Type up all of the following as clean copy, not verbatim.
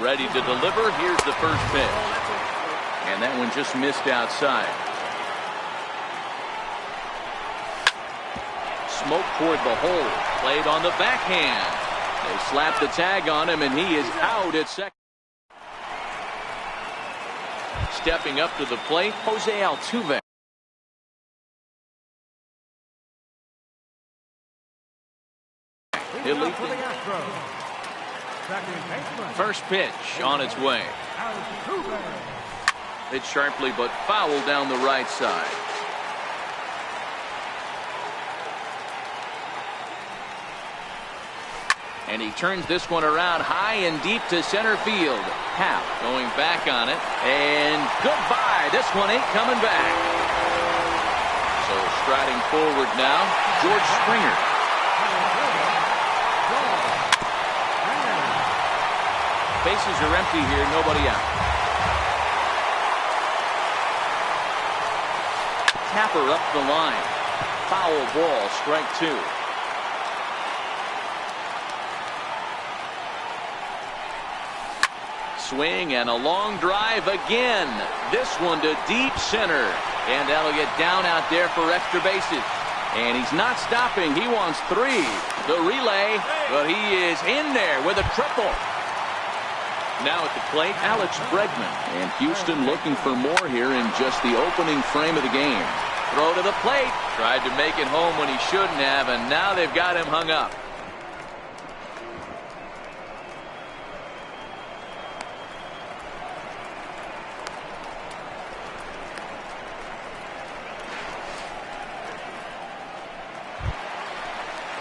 ready to deliver. Here's the first pitch. And that one just missed outside. Smoke toward the hole. Played on the backhand. They slap the tag on him, and he is out at second. Stepping up to the plate, Jose Altuve. First pitch on its way. Hit sharply but foul down the right side. And he turns this one around high and deep to center field. Happ going back on it. And goodbye. This one ain't coming back. So striding forward now, George Springer. Bases are empty here. Nobody out. Tapper up the line. Foul ball. Strike two. Swing and a long drive again. This one to deep center. And that'll get down out there for extra bases. And he's not stopping. He wants three. The relay, but he is in there with a triple. Now at the plate, Alex Bregman. And Houston looking for more here in just the opening frame of the game. Throw to the plate. Tried to make it home when he shouldn't have, and now they've got him hung up.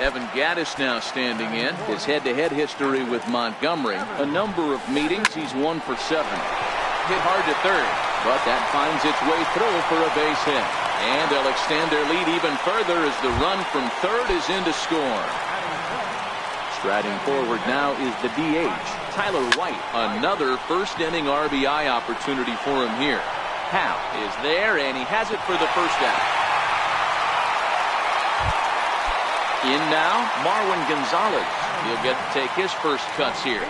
Evan Gattis now standing in. His head-to-head history with Montgomery. A number of meetings. He's 1 for 7. Hit hard to third, but that finds its way through for a base hit. And they'll extend their lead even further as the run from third is in to score. Striding forward now is the DH, Tyler White. Another first-inning RBI opportunity for him here. Happ is there, and he has it for the first out. In now, Marwin Gonzalez. He'll get to take his first cuts here.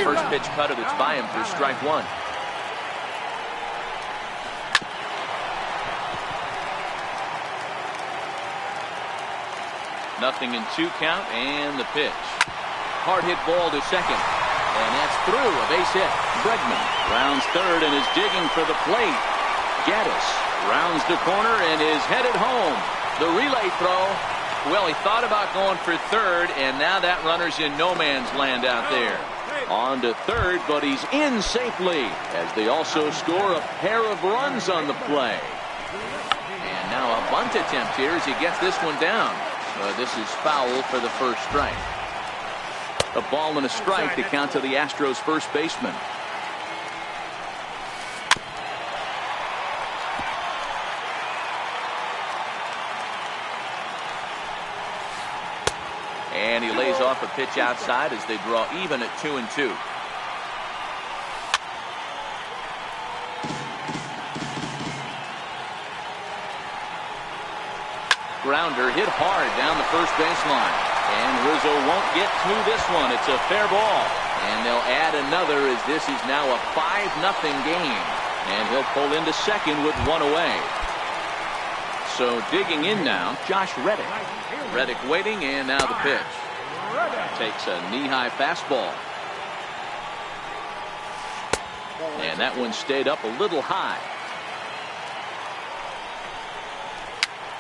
First pitch cutter that's by him for strike one. Nothing in 2 count, and the pitch. Hard hit ball to second. And that's through. A base hit. Bregman rounds third and is digging for the plate. Gattis rounds the corner and is headed home. The relay throw. Well, he thought about going for third, and now that runner's in no man's land out there. On to third, but he's in safely as they also score a pair of runs on the play. And now a bunt attempt here as he gets this one down. This is foul for the first strike. A ball and a strike to count to the Astros first baseman. And he lays off a pitch outside as they draw even at 2-2. Grounder hit hard down the first baseline. And Rizzo won't get through this one. It's a fair ball. And they'll add another as this is now a 5-0 game. And he'll pull into second with one away. So digging in now, Josh Reddick. Reddick waiting, and now the pitch. Takes a knee-high fastball. And that one stayed up a little high.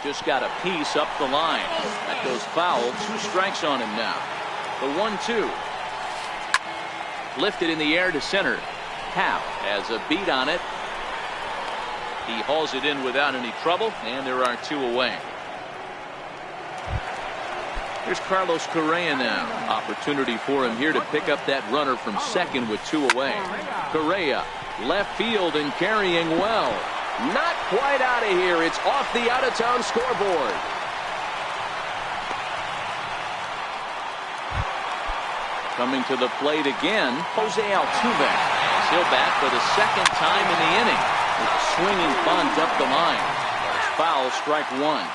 Just got a piece up the line. That goes foul. 2 strikes on him now. The 1-2. Lifted in the air to center. Happ has a beat on it. He hauls it in without any trouble, and there are 2 away. Here's Carlos Correa now. Opportunity for him here to pick up that runner from second with 2 away. Correa, left field and carrying well. Not quite out of here. It's off the out-of-town scoreboard. Coming to the plate again, Jose Altuve. He'll bat for the second time in the inning. With a swinging bunt up the line. It's foul, strike 1.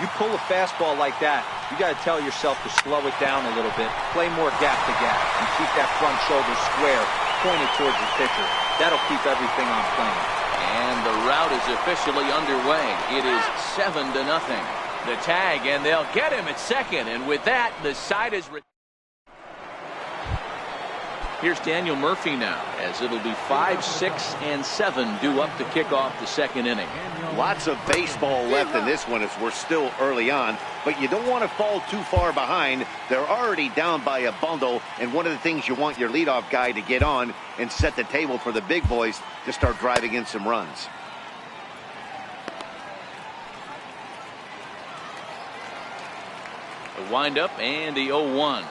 You pull a fastball like that, you got to tell yourself to slow it down a little bit, play more gap to gap, and keep that front shoulders square, pointed towards the pitcher. That'll keep everything on plane. And the route is officially underway. It is 7-0. The tag, and they'll get him at second. And with that, the side is... Here's Daniel Murphy now, as it'll be 5, 6, and 7 due up to kick off the second inning. Lots of baseball left in this one as we're still early on, but you don't want to fall too far behind. They're already down by a bundle, and one of the things you want your leadoff guy to get on and set the table for the big boys to start driving in some runs. A windup and the 0-1.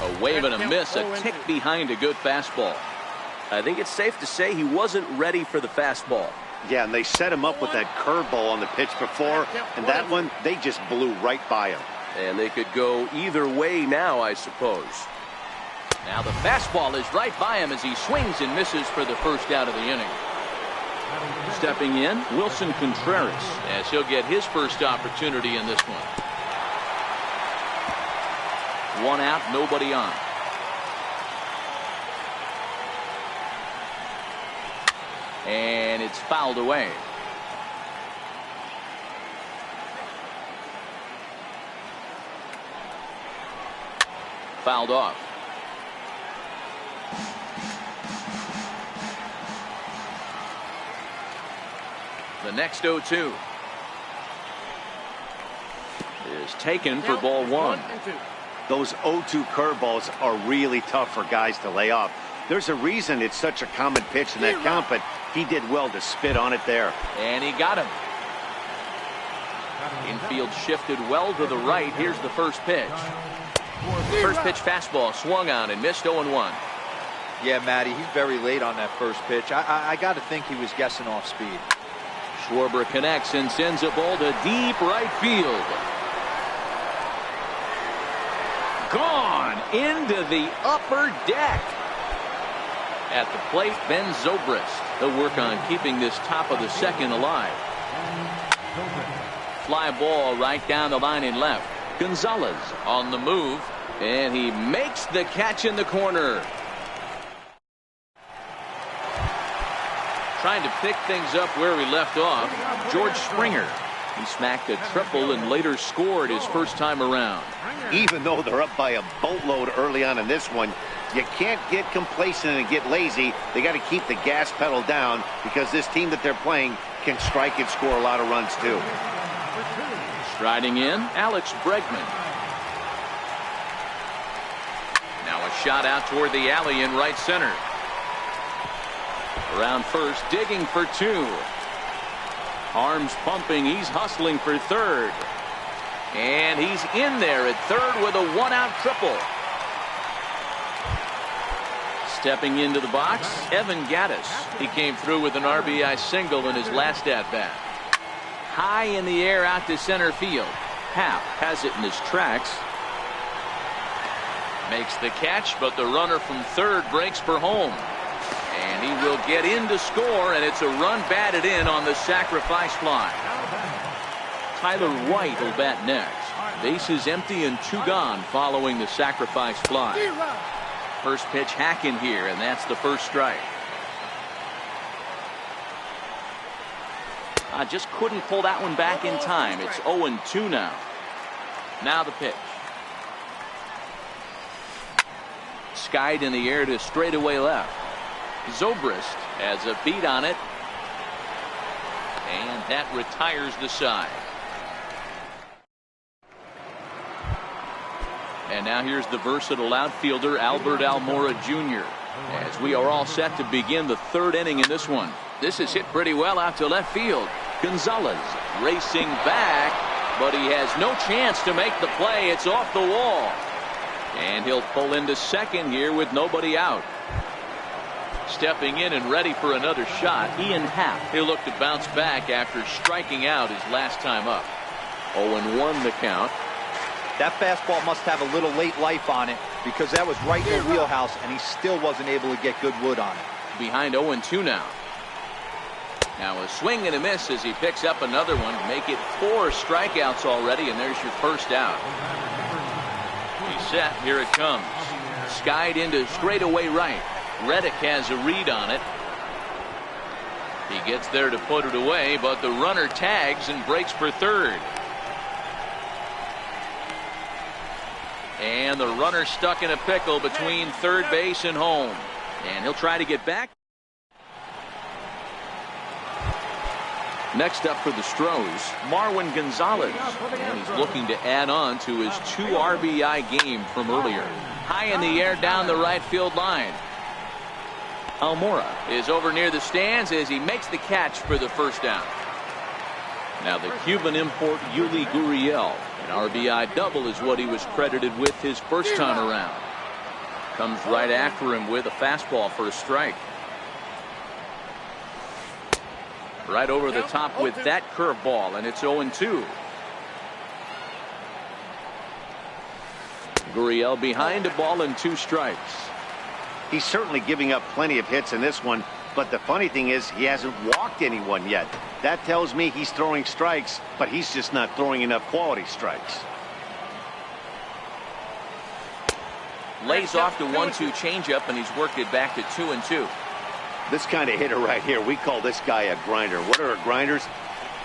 A wave and a miss, a tick behind a good fastball. I think it's safe to say he wasn't ready for the fastball. Yeah, and they set him up with that curveball on the pitch before, and that one, they just blew right by him. And they could go either way now, I suppose. Now the fastball is right by him as he swings and misses for the first out of the inning. Stepping in, Wilson Contreras, as he'll get his first opportunity in this one. One out, nobody on. And it's fouled away. Fouled off. The next 0-2 is taken for ball one. Those 0-2 curveballs are really tough for guys to lay off. There's a reason it's such a common pitch in that count, but he did well to spit on it there. And he got him. Infield shifted well to the right. Here's the first pitch. First pitch fastball swung on and missed 0-1. Yeah, Matty, he's very late on that first pitch. I got to think he was guessing off speed. Schwarber connects and sends a ball to deep right field. Gone into the upper deck. At the plate, Ben Zobrist. He'll work on keeping this top of the second alive. Fly ball right down the line in left. Gonzalez on the move, and he makes the catch in the corner. Trying to pick things up where we left off, George Springer. He smacked a triple and later scored his first time around. Even though they're up by a boatload early on in this one, you can't get complacent and get lazy. They got to keep the gas pedal down because this team that they're playing can strike and score a lot of runs too. Striding in, Alex Bregman. Now a shot out toward the alley in right center. Around first, digging for two. Arms pumping, he's hustling for third. And he's in there at third with a one-out triple. Stepping into the box, Evan Gattis. He came through with an RBI single in his last at-bat. High in the air out to center field. Happ has it in his tracks. Makes the catch, but the runner from third breaks for home. And he will get in to score, and it's a run batted in on the sacrifice fly. Tyler White will bat next. Bases empty and two gone following the sacrifice fly. First pitch hack in here, and that's the first strike. I just couldn't pull that one back in time. It's 0-2 now. Now the pitch. Skied in the air to straightaway left. Zobrist has a beat on it, and that retires the side. And now here's the versatile outfielder Albert Almora Jr. as we are all set to begin the third inning in this one. This is hit pretty well out to left field. Gonzalez racing back, but he has no chance to make the play. It's off the wall, and he'll pull into second here with nobody out. Stepping in and ready for another shot, Ian Happ. He'll look to bounce back after striking out his last time up. 0-1 the count. That fastball must have a little late life on it because that was right in the wheelhouse, and he still wasn't able to get good wood on it. Behind 0-2 now. Now a swing and a miss as he picks up another one to make it 4 strikeouts already, and there's your first out. He's set. Here it comes. skied into straightaway right. Reddick has a read on it. He gets there to put it away, but the runner tags and breaks for third. And the runner stuck in a pickle between third base and home. And he'll try to get back. Next up for the Stros, Marwin Gonzalez. And he's looking to add on to his 2 RBI game from earlier. High in the air down the right field line. Almora is over near the stands as he makes the catch for the first down. Now the Cuban import Yuli Gurriel. An RBI double is what he was credited with his first time around. Comes right after him with a fastball for a strike. Right over the top with that curveball, and it's 0-2. Gurriel behind a ball and 2 strikes. He's certainly giving up plenty of hits in this one, but the funny thing is he hasn't walked anyone yet. That tells me he's throwing strikes, but he's just not throwing enough quality strikes. Lays off the 1-2 changeup, and he's worked it back to 2-2. This kind of hitter right here, we call this guy a grinder. What are grinders?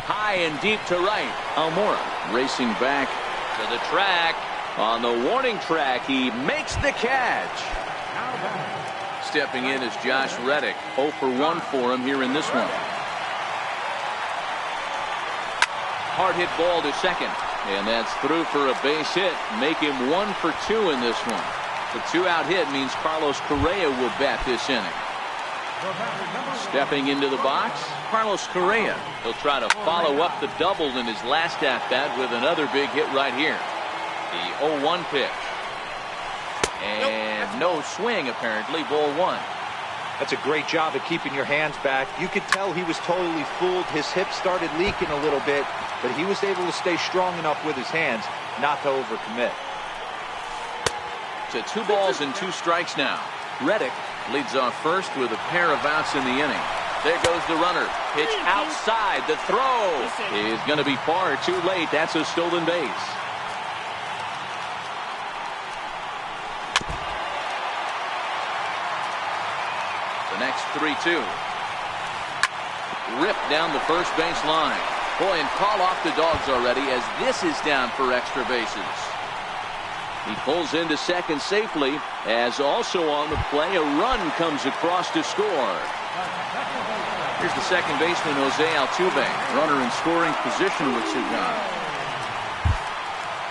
High and deep to right. Almora racing back to the track. On the warning track, he makes the catch. Stepping in is Josh Reddick. 0 for 1 for him here in this one. Hard hit ball to second. And that's through for a base hit. Make him 1 for 2 in this one. The 2-out hit means Carlos Correa will bat this inning. Stepping into the box, Carlos Correa. He'll try to follow up the double in his last at-bat with another big hit right here. The 0-1 pitch. And no swing, apparently. Ball 1. That's a great job of keeping your hands back. You could tell he was totally fooled. His hip started leaking a little bit, but he was able to stay strong enough with his hands not to overcommit. To 2 balls and 2 strikes now. Reddick leads off first with a pair of outs in the inning. There goes the runner. Pitch outside. The throw is going to be far too late. That's a stolen base. The next 3-2. Ripped down the first base line. Boy, and call off the Dogs already as this is down for extra bases. He pulls into second safely as also on the play a run comes across to score. Here's the second baseman Jose Altuve. Runner in scoring position with Sugan.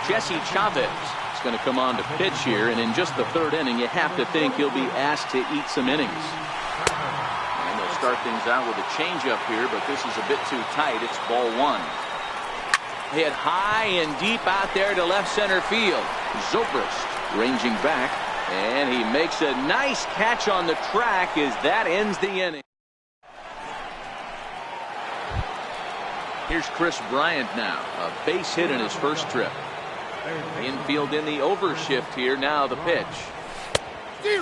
Jesse Chavez is going to come on to pitch here, and in just the 3rd inning you have to think he'll be asked to eat some innings. And they'll start things out with a changeup here, but this is a bit too tight. It's ball 1. Hit high and deep out there to left center field. Zobrist ranging back, and he makes a nice catch on the track as that ends the inning. Here's Chris Bryant now, a base hit in his first trip. Infield in the overshift here. Now the pitch.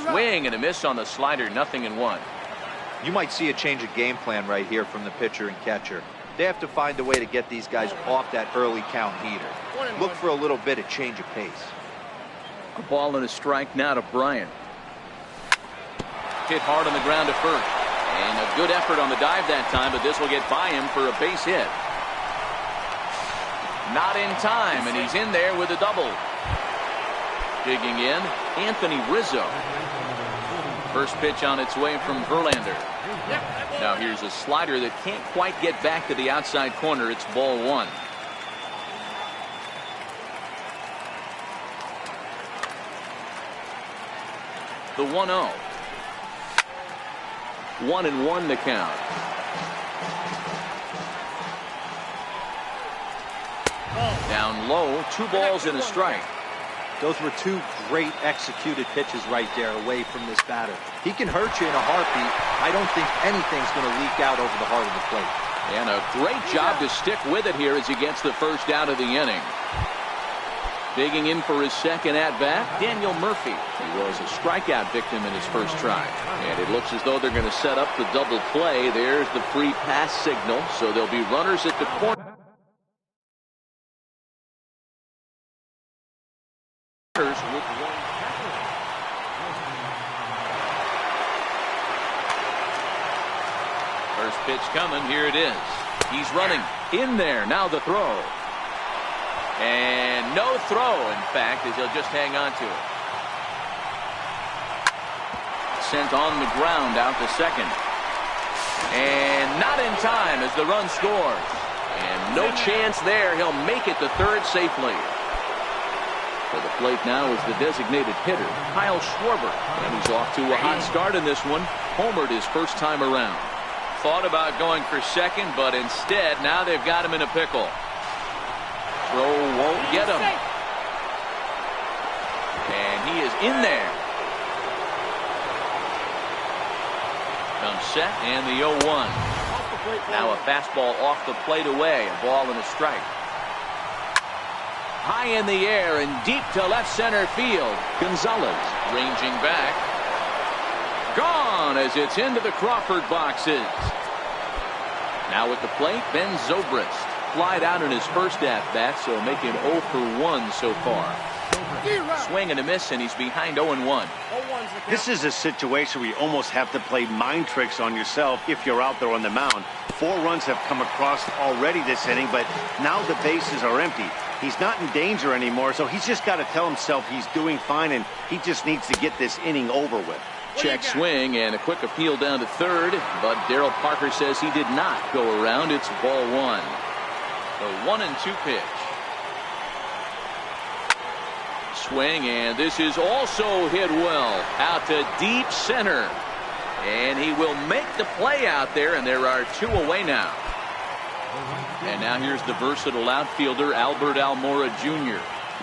Swing and a miss on the slider. 0-1. You might see a change of game plan right here from the pitcher and catcher. They have to find a way to get these guys off that early count heater. Look for a little bit of change of pace. A ball and a strike now to Bryant. Hit hard on the ground to first. And a good effort on the dive that time, but this will get by him for a base hit. Not in time, and he's in there with a double. Digging in, Anthony Rizzo. First pitch on its way from Verlander. Now here's a slider that can't quite get back to the outside corner. It's ball 1. The 1-0. 1-1 to count. Down low, 2 balls and a strike. Those were 2 great executed pitches right there away from this batter. He can hurt you in a heartbeat. I don't think anything's going to leak out over the heart of the plate. And a great job to stick with it here as he gets the first out of the inning. Digging in for his second at-bat, Daniel Murphy. He was a strikeout victim in his first try. And it looks as though they're going to set up the double play. There's the free pass signal, so there'll be runners at the corner. First pitch coming. Here it is. He's running in there. Now the throw. And no throw, in fact, as he'll just hang on to it. Sent on the ground out to second. And not in time as the run scores. And no chance there. He'll make it to third safely. For the plate now is the designated hitter, Kyle Schwarber. And he's off to a hot start in this one. Homered his first time around. Thought about going for second, but instead now they've got him in a pickle. Throw won't get him. And he is in there. Comes set and the 0-1. Now a fastball off the plate away. A ball and a strike. High in the air and deep to left center field. Gonzalez ranging back. Gone as it's into the Crawford boxes. Now at the plate, Ben Zobrist. Flied out in his first at-bat, so making 0 for 1 so far. Swing and a miss, and he's behind 0-1. This is a situation where you almost have to play mind tricks on yourself if you're out there on the mound. 4 runs have come across already this inning, but now the bases are empty. He's not in danger anymore, so he's just got to tell himself he's doing fine, and he just needs to get this inning over with. Check swing and a quick appeal down to third, but Darryl Parker says he did not go around. It's ball 1. The 1-2 pitch. Swing, and this is also hit well out to deep center. And he will make the play out there, and there are 2 away now. And now here's the versatile outfielder, Albert Almora Jr.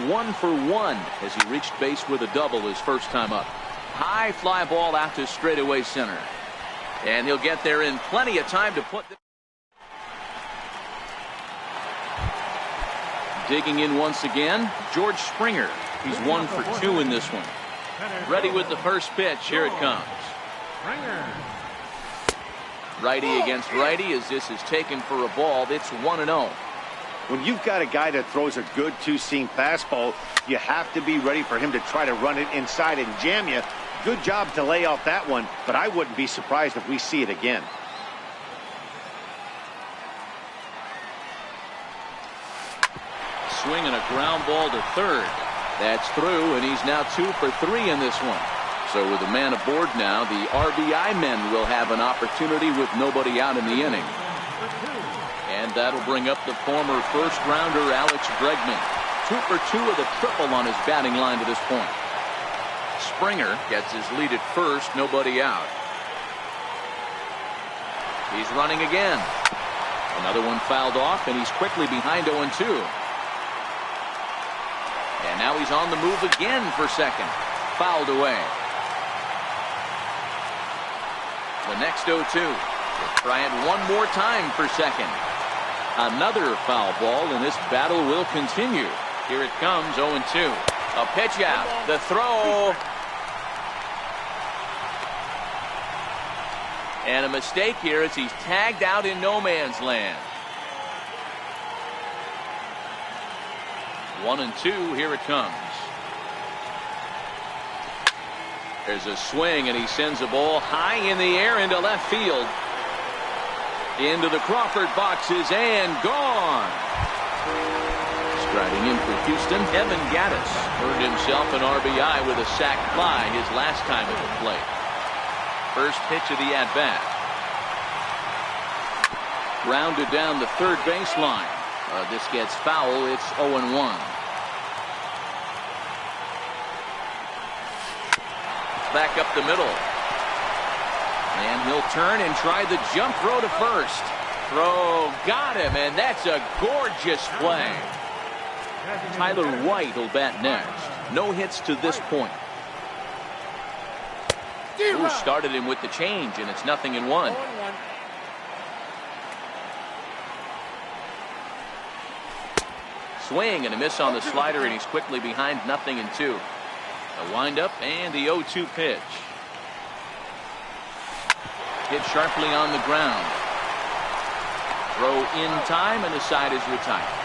1 for 1 as he reached base with a double his first time up. High fly ball out to straightaway center. And he'll get there in plenty of time to put... Digging in once again, George Springer. He's 1 for 2 in this one. Ready with the first pitch. Here it comes. Righty against righty as this is taken for a ball. It's 1-0. When you've got a guy that throws a good two-seam fastball, you have to be ready for him to try to run it inside and jam you. Good job to lay off that one, but I wouldn't be surprised if we see it again. Swing and a ground ball to third. That's through, and he's now 2 for 3 in this one. So with a man aboard now, the RBI men will have an opportunity with nobody out in the inning. And that'll bring up the former first-rounder Alex Bregman. 2 for 2 with a triple on his batting line to this point. Springer gets his lead at first, nobody out. He's running again. Another one fouled off, and he's quickly behind 0-2. And now he's on the move again for second. Fouled away. The next 0-2. Try it one more time for second. Another foul ball, and this battle will continue. Here it comes, 0-2. A pitch out. The throw. And a mistake here as he's tagged out in no man's land. 1-2. Here it comes. There's a swing, and he sends a ball high in the air into left field. Into the Crawford boxes and gone. Striding in for Houston, Evan Gattis earned himself an RBI with a sac fly his last time at the plate. First pitch of the at-bat. Grounded down the third baseline. This gets foul. It's 0-1. Back up the middle. And he'll turn and try the jump throw to first. Throw got him, and that's a gorgeous play. Tyler White will bat next. No hits to this point. Who started him with the change, and it's 0-1. Swing and a miss on the slider, and he's quickly behind 0-2. A windup and the 0-2 pitch. Hit sharply on the ground. Throw in time, and the side is retired.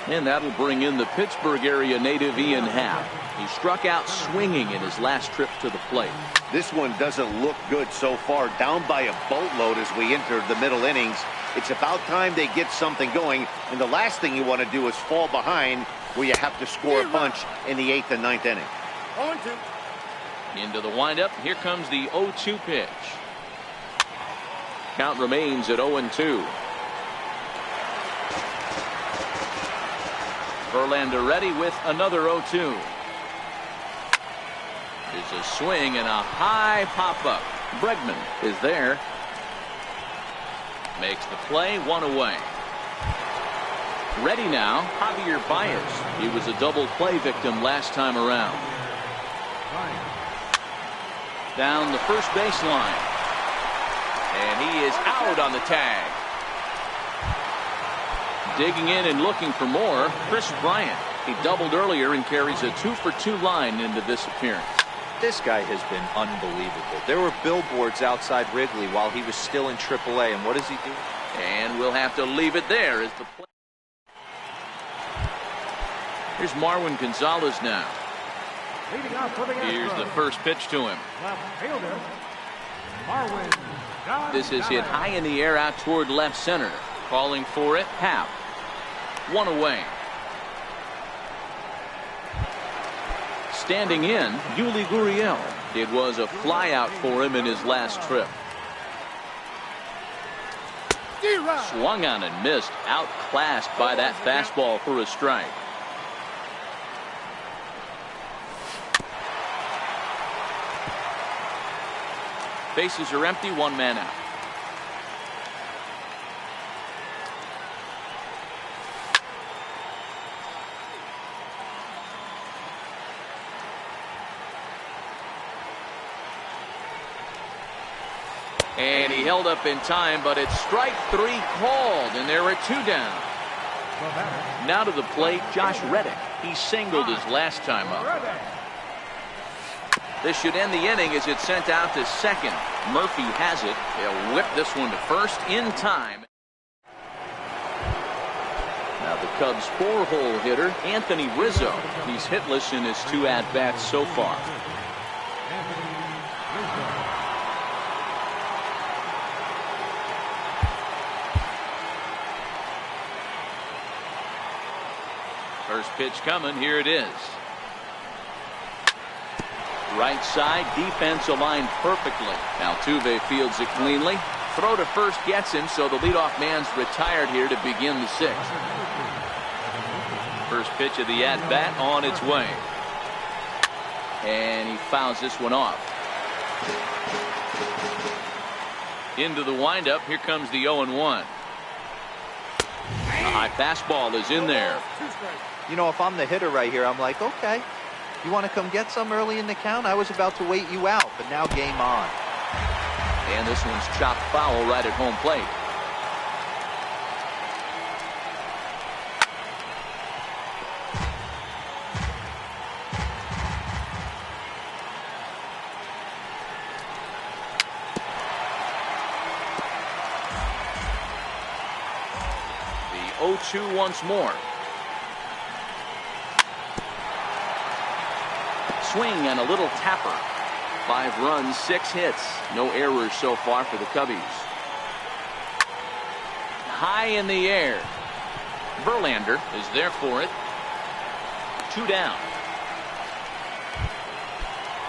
And that'll bring in the Pittsburgh area native Ian Happ. He struck out swinging in his last trip to the plate. This one doesn't look good so far. Down by a boatload as we enter the middle innings. It's about time they get something going, and the last thing you want to do is fall behind where you have to score a bunch in the 8th and 9th inning. 0-2. Into the windup. Here comes the 0-2 pitch. Count remains at 0-2. Verlander ready with another 0-2. There's a swing and a high pop-up. Bregman is there. Makes the play, 1 away. Ready now, Javier Baez. He was a double play victim last time around. Down the first baseline. And he is out on the tag. Digging in and looking for more, Chris Bryant. He doubled earlier and carries a 2-for-2 line into this appearance. This guy has been unbelievable. There were billboards outside Wrigley while he was still in AAA, and what does he do? And we'll have to leave it there as the play. Here's Marwin Gonzalez now. Here's the first pitch to him. This is hit high in the air out toward left center. Calling for it, Happ. 1 away. Standing in, Yuli Gurriel. It was a flyout for him in his last trip. Swung on and missed, outclassed by that fastball for a strike. Bases are empty, 1 man out. And he held up in time, but it's strike 3 called, and there are 2 down. Now to the plate, Josh Reddick. He singled his last time up. This should end the inning as it's sent out to second. Murphy has it. They'll whip this one to first in time. Now the Cubs' 4-hole hitter, Anthony Rizzo. He's hitless in his 2 at-bats so far. First pitch coming. Here it is. Right side, defense aligned perfectly. Altuve fields it cleanly. Throw to first gets him, so the leadoff man's retired here to begin the 6th. First pitch of the at-bat on its way. And he fouls this one off. Into the windup. Here comes the 0-1. A high fastball is in there. You know, if I'm the hitter right here, I'm like, okay, you want to come get some early in the count? I was about to wait you out, but now game on. And this one's chopped foul right at home plate. The 0-2 once more. Swing and a little tapper. 5 runs, 6 hits. No errors so far for the Cubbies. High in the air. Verlander is there for it. 2 down.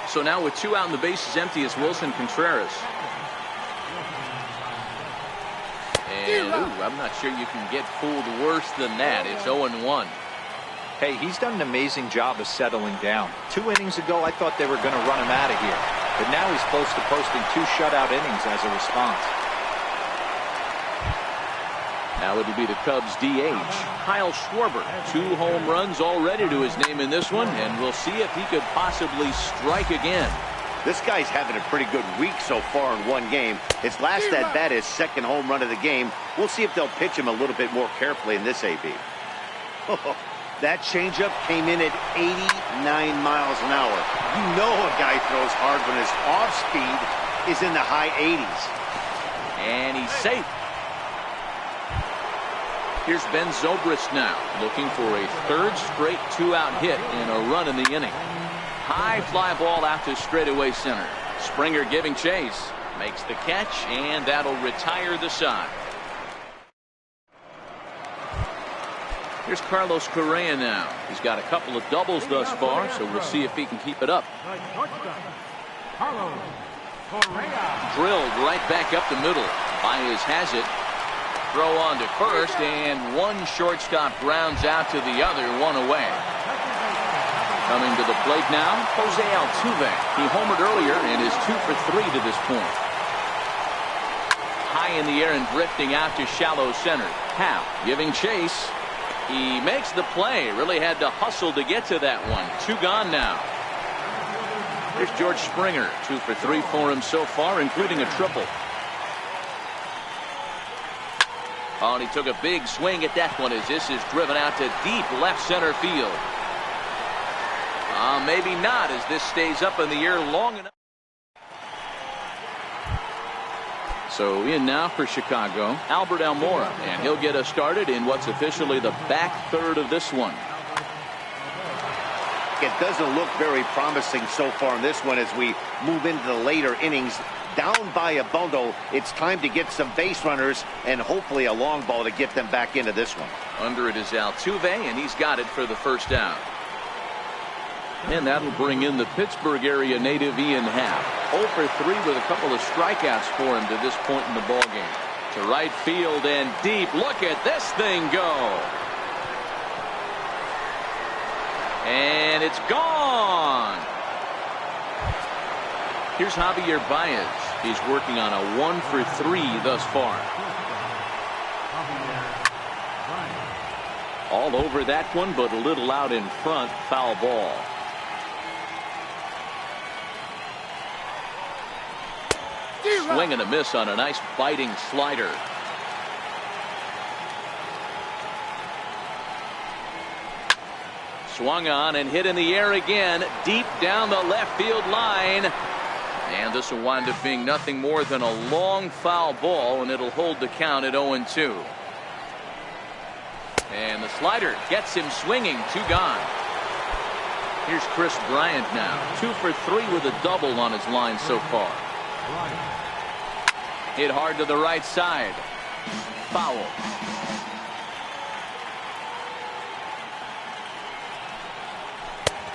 So now with 2 out and the bases empty, it's Wilson Contreras. And ooh, I'm not sure you can get fooled worse than that. It's 0-1. Hey, he's done an amazing job of settling down. 2 innings ago, I thought they were going to run him out of here. But now he's close to posting 2 shutout innings as a response. Now it'll be the Cubs DH, Kyle Schwarber. 2 home runs already to his name in this one, and we'll see if he could possibly strike again. This guy's having a pretty good week so far in 1 game. His last at-bat is 2nd home run of the game. We'll see if they'll pitch him a little bit more carefully in this AB. That changeup came in at 89 miles an hour. You know a guy throws hard when his off speed is in the high 80s. And he's safe. Here's Ben Zobrist now, looking for a third straight two-out hit and a run in the inning. High fly ball out to straightaway center. Springer giving chase. Makes the catch, and that'll retire the side. Here's Carlos Correa now. He's got a couple of doubles thus far, so we'll see if he can keep it up. Drilled right back up the middle. Baez has it. Throw on to first, and one shortstop grounds out to the other, one away. Coming to the plate now, Jose Altuve. He homered earlier and is 2 for 3 to this point. High in the air and drifting out to shallow center. Howe giving chase. He makes the play. Really had to hustle to get to that one. 2 gone now. Here's George Springer. 2 for 3 for him so far, including a triple. Oh, and he took a big swing at that one as this is driven out to deep left center field. Maybe not, as this stays up in the air long enough. So in now for Chicago, Albert Almora, and he'll get us started in what's officially the back third of this one. It doesn't look very promising so far in this one as we move into the later innings. Down by a bundle, it's time to get some base runners and hopefully a long ball to get them back into this one. Under it is Altuve, and he's got it for the first down. And that'll bring in the Pittsburgh area native Ian Happ. 0 for 3 with a couple of strikeouts for him to this point in the ballgame. To right field and deep. Look at this thing go. And it's gone. Here's Javier Baez. He's working on a 1 for 3 thus far. All over that one, but a little out in front. Foul ball. Swing and a miss on a nice biting slider. Swung on and hit in the air again, deep down the left field line. And this will wind up being nothing more than a long foul ball, and it'll hold the count at 0-2. And the slider gets him swinging. 2 gone. Here's Chris Bryant now. 2 for 3 with a double on his line so far. Hit hard to the right side. Foul.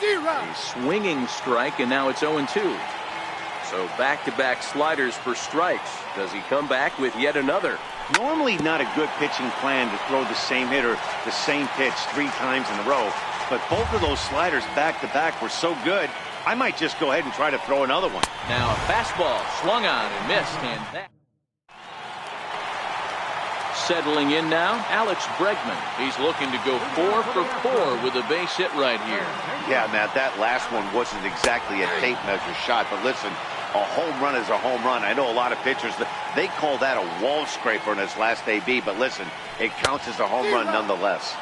A swinging strike, and now it's 0-2. So back-to-back sliders for strikes. Does he come back with yet another? Normally not a good pitching plan to throw the same hitter the same pitch 3 times in a row, but both of those sliders back-to-back were so good, I might just go ahead and try to throw another one. Now a fastball swung on and missed, and that. Settling in now, Alex Bregman. He's looking to go 4 for 4 with a base hit right here. Yeah, Matt, that last one wasn't exactly a tape measure shot, but listen, a home run is a home run. I know a lot of pitchers, they call that a wall scraper in his last AB, but listen, it counts as a home run nonetheless.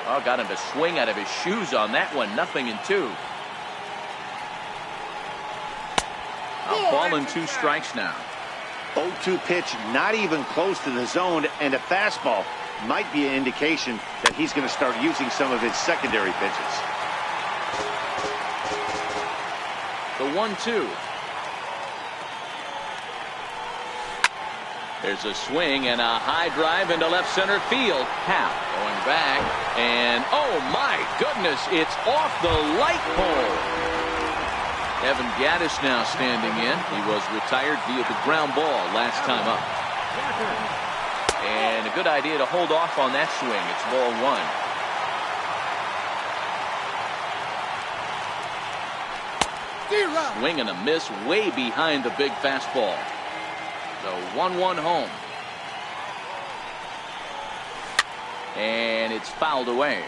Oh, got him to swing out of his shoes on that one. 0-2. A ball and 2 strikes now. 0-2 pitch, not even close to the zone, and a fastball might be an indication that he's going to start using some of his secondary pitches. The 1-2. There's a swing and a high drive into left center field. Howe going back, and oh my goodness, it's off the light pole. Evan Gattis now standing in. He was retired via the ground ball last time up. And a good idea to hold off on that swing. It's ball 1. Swing and a miss way behind the big fastball. So 1-1 home. And it's fouled away.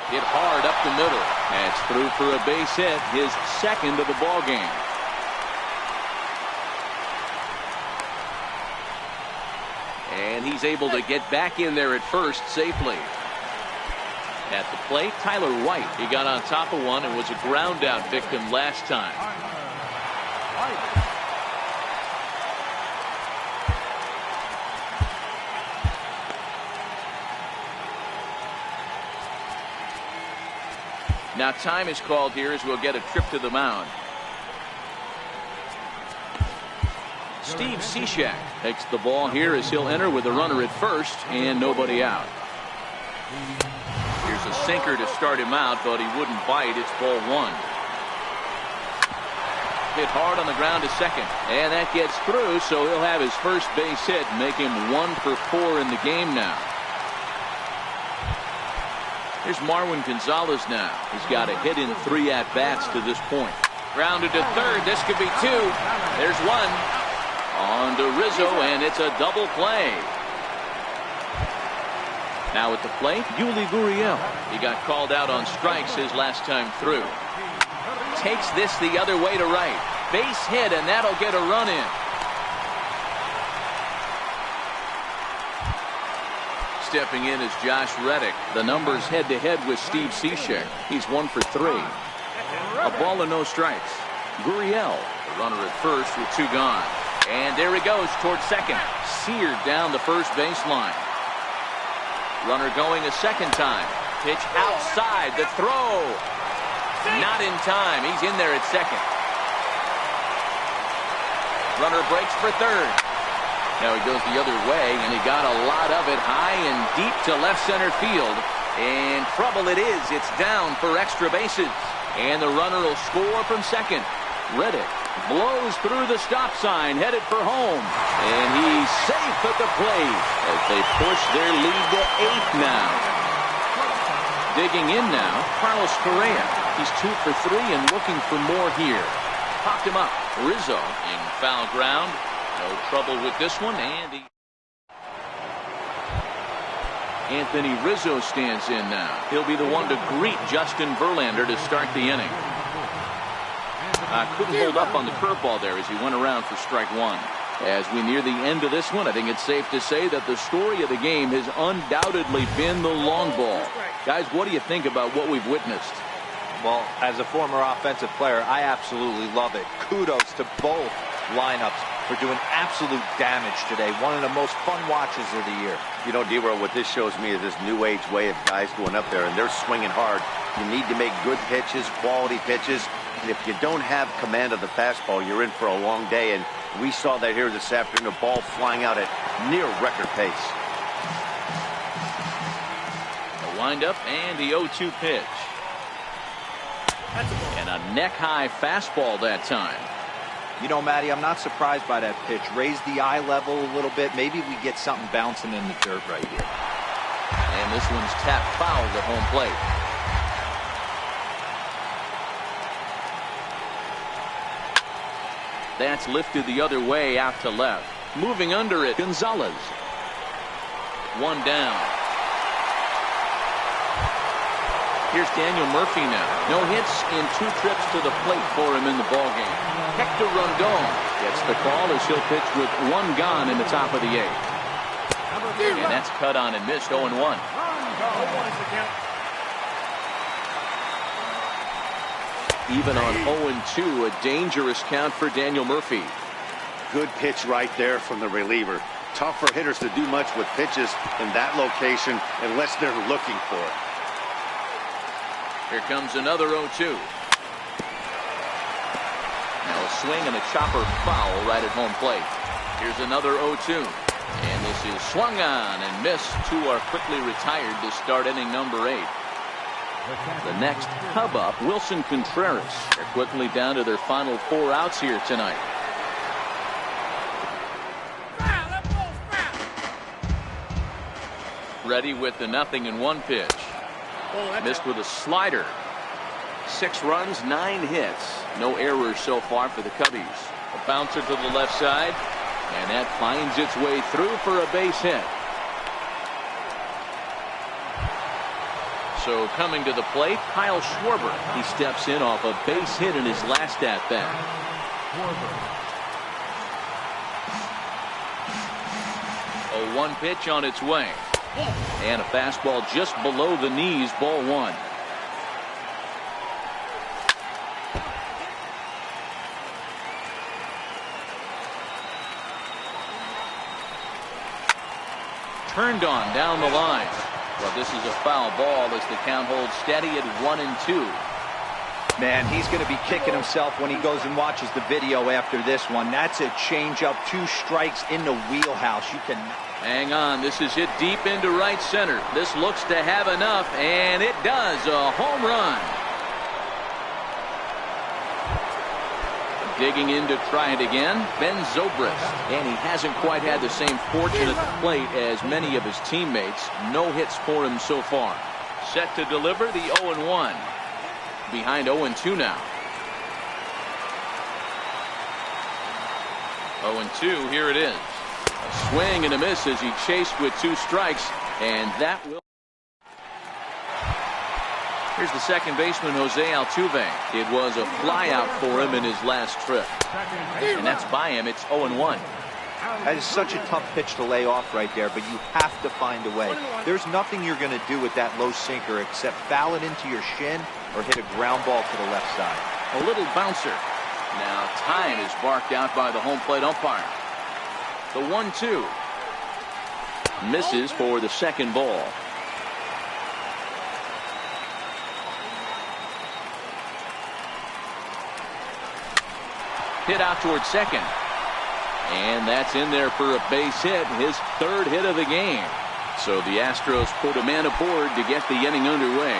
Hit hard up the middle. And it's through for a base hit, his second of the ball game. And he's able to get back in there at first safely. At the plate, Tyler White. He got on top of one and was a ground out victim last time. Now time is called here as we'll get a trip to the mound. Steve Cishek takes the ball here as he'll enter with a runner at first and nobody out. Here's a sinker to start him out, but he wouldn't bite. It's ball one. Hit hard on the ground to second, and that gets through, so he'll have his first base hit, make him 1 for 4 in the game now. Here's Marwin Gonzalez now. He's got a hit in 3 at-bats to this point. Grounded to third. This could be 2. There's 1. On to Rizzo, and it's a double play. Now at the plate, Yuli Gurriel. He got called out on strikes his last time through. Takes this the other way to right. Base hit, and that'll get a run in. Stepping in is Josh Reddick. The numbers head-to-head with Steve Cishek. He's 1 for 3. A ball and no strikes. Gurriel, the runner at first with 2 gone. And there he goes towards second. Seared down the first baseline. Runner going a second time. Pitch outside. The throw. Not in time. He's in there at second. Runner breaks for third. Now he goes the other way, and he got a lot of it high and deep to left center field. And trouble it is. It's down for extra bases. And the runner will score from second. Reddick blows through the stop sign, headed for home. And he's safe at the plate as they push their lead to 8 now. Digging in now, Carlos Correa. He's 2 for 3 and looking for more here. Popped him up. Rizzo in foul ground. No trouble with this one. And Anthony Rizzo stands in now. He'll be the one to greet Justin Verlander to start the inning. Couldn't hold up on the curveball there as he went around for strike 1. As we near the end of this one, I think it's safe to say that the story of the game has undoubtedly been the long ball. Guys, what do you think about what we've witnessed? Well, as a former offensive player, I absolutely love it. Kudos to both lineups for doing absolute damage today. One of the most fun watches of the year. You know, D-Roll, what this shows me is this new age way of guys going up there, and they're swinging hard. You need to make good pitches, quality pitches. And if you don't have command of the fastball, you're in for a long day. And we saw that here this afternoon, a ball flying out at near record pace. The windup and the 0-2 pitch. And a neck-high fastball that time. You know, Matty, I'm not surprised by that pitch. Raise the eye level a little bit. Maybe we get something bouncing in the dirt right here. And this one's tapped foul at home plate. That's lifted the other way out to left. Moving under it, Gonzalez. 1 down. Here's Daniel Murphy now. No hits in 2 trips to the plate for him in the ballgame. Hector Rondon gets the call as he'll pitch with 1 gone in the top of the 8th. And that's cut on and missed. 0-1. Even on 0-2, a dangerous count for Daniel Murphy. Good pitch right there from the reliever. Tough for hitters to do much with pitches in that location unless they're looking for it. Here comes another 0-2. Now a swing and a chopper foul right at home plate. Here's another 0-2. And this is swung on and missed. 2 are quickly retired to start inning number 8. The next hub up, Wilson Contreras. They're quickly down to their final 4 outs here tonight. Ready with the 0-1 pitch. Missed with a slider. 6 runs, 9 hits. No errors so far for the Cubbies. A bouncer to the left side. And that finds its way through for a base hit. So coming to the plate, Kyle Schwarber. He steps in off a base hit in his last at-bat. 0-1 pitch on its way. And a fastball just below the knees, ball one. Turned on down the line. Well, this is a foul ball as the count holds steady at 1-2. Man, he's going to be kicking himself when he goes and watches the video after this one. That's a changeup, 2 strikes in the wheelhouse. You can hang on. This is hit deep into right center. This looks to have enough, and it does. A home run. Digging in to try it again, Ben Zobrist. And he hasn't quite had the same fortune at the plate as many of his teammates. No hits for him so far. Set to deliver the 0-1. Behind 0-2 now. 0-2, here it is. A swing and a miss as he chased with 2 strikes, and that will. Here's the second baseman, Jose Altuve. It was a flyout for him in his last trip. And that's by him. It's 0-1. That is such a tough pitch to lay off right there, but you have to find a way. There's nothing you're going to do with that low sinker except foul it into your shin or hit a ground ball to the left side. A little bouncer. Now time is barked out by the home plate umpire. The 1-2. Misses for the second ball. Hit out towards second. And that's in there for a base hit, his 3rd hit of the game. So the Astros put a man aboard to get the inning underway.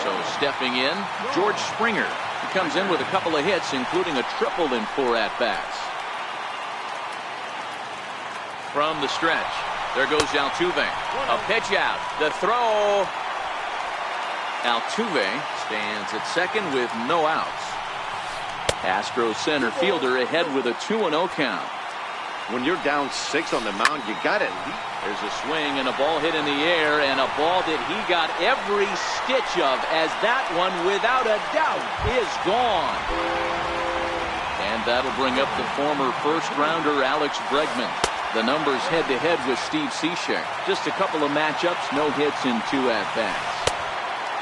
So stepping in, George Springer. He comes in with a couple of hits, including a triple in 4 at-bats. From the stretch, there goes Altuve. A pitch out. The throw. Altuve stands at second with no outs. Astros center fielder ahead with a 2-0 count. When you're down 6 on the mound, you got it. There's a swing and a ball hit in the air, and a ball that he got every stitch of, as that one, without a doubt, is gone. And that'll bring up the former first-rounder Alex Bregman. The numbers head-to-head with Steve Cishek. Just a couple of matchups, no hits in 2 at-bats.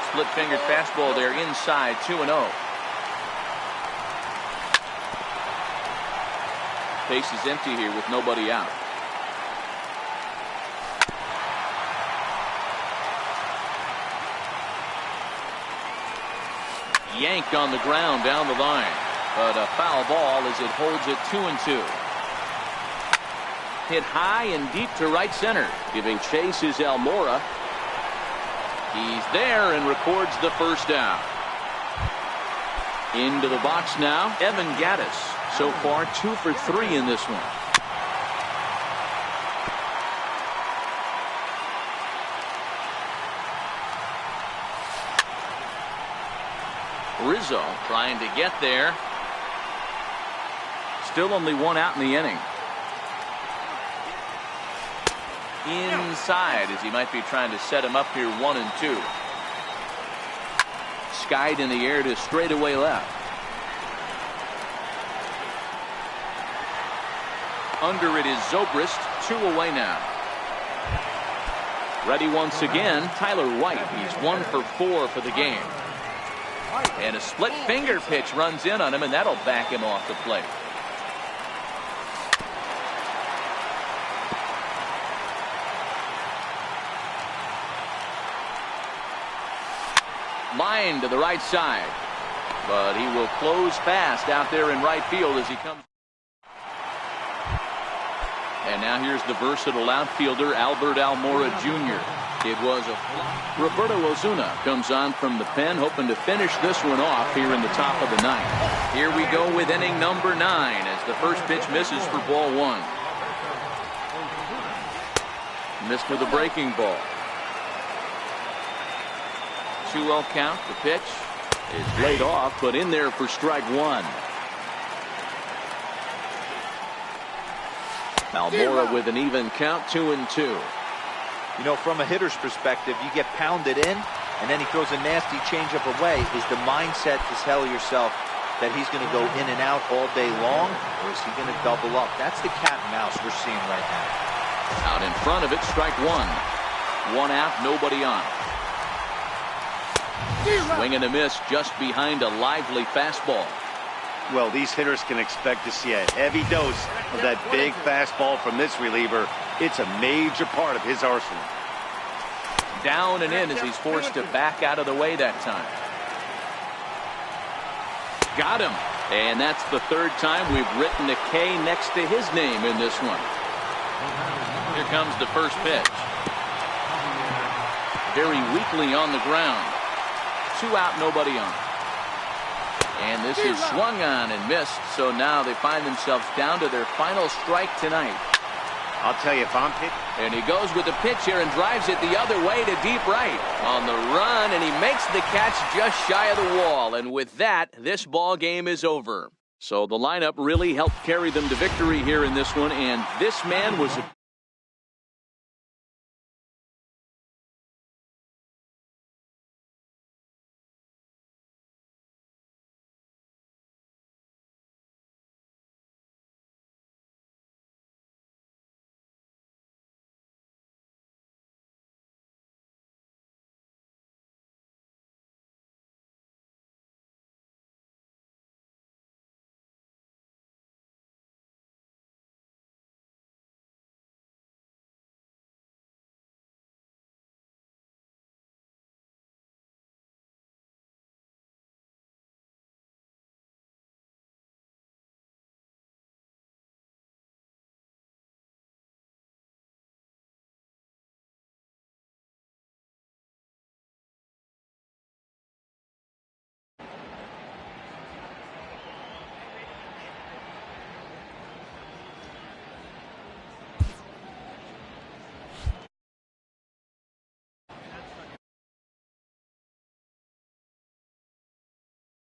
Split-fingered fastball there inside, 2-0. Base is empty here with nobody out. Yanked on the ground down the line, but a foul ball as it holds it 2-2. Hit high and deep to right center. Giving chase is Almora. He's there and records the first down. Into the box now, Evan Gattis. So far 2 for 3 in this one. Rizzo trying to get there. Still only 1 out in the inning. Inside as he might be trying to set him up here 1-2. Skied in the air to straightaway left. Under it is Zobrist, 2 away now. Ready once again, Tyler White. He's 1 for 4 for the game. And a split finger pitch runs in on him, and that'll back him off the plate. Line to the right side. But he will close fast out there in right field as he comes. And now here's the versatile outfielder, Albert Almora Jr. It was a Roberto Osuna comes on from the pen, hoping to finish this one off here in the top of the 9th. Here we go with inning number 9 as the first pitch misses for ball 1. Missed with a breaking ball. 2-0 count. The pitch is laid off, but in there for strike 1. Almora with an even count, 2-2. You know, from a hitter's perspective, you get pounded in, and then he throws a nasty changeup away. Is the mindset to tell yourself that he's going to go in and out all day long, or is he going to double up? That's the cat and mouse we're seeing right now. Out in front of it, strike one. One out, nobody on. Swing and a miss just behind a lively fastball. Well, these hitters can expect to see a heavy dose of that big fastball from this reliever. It's a major part of his arsenal. Down and in as he's forced to back out of the way that time. Got him. And that's the third time we've written a K next to his name in this one. Here comes the first pitch. Very weakly on the ground. 2 out, nobody on. And this is swung on and missed, so now they find themselves down to their final strike tonight. I'll tell you, if I'm pitching. And he goes with the pitch here and drives it the other way to deep right. On the run, and he makes the catch just shy of the wall. And with that, this ball game is over. So the lineup really helped carry them to victory here in this one, and this man was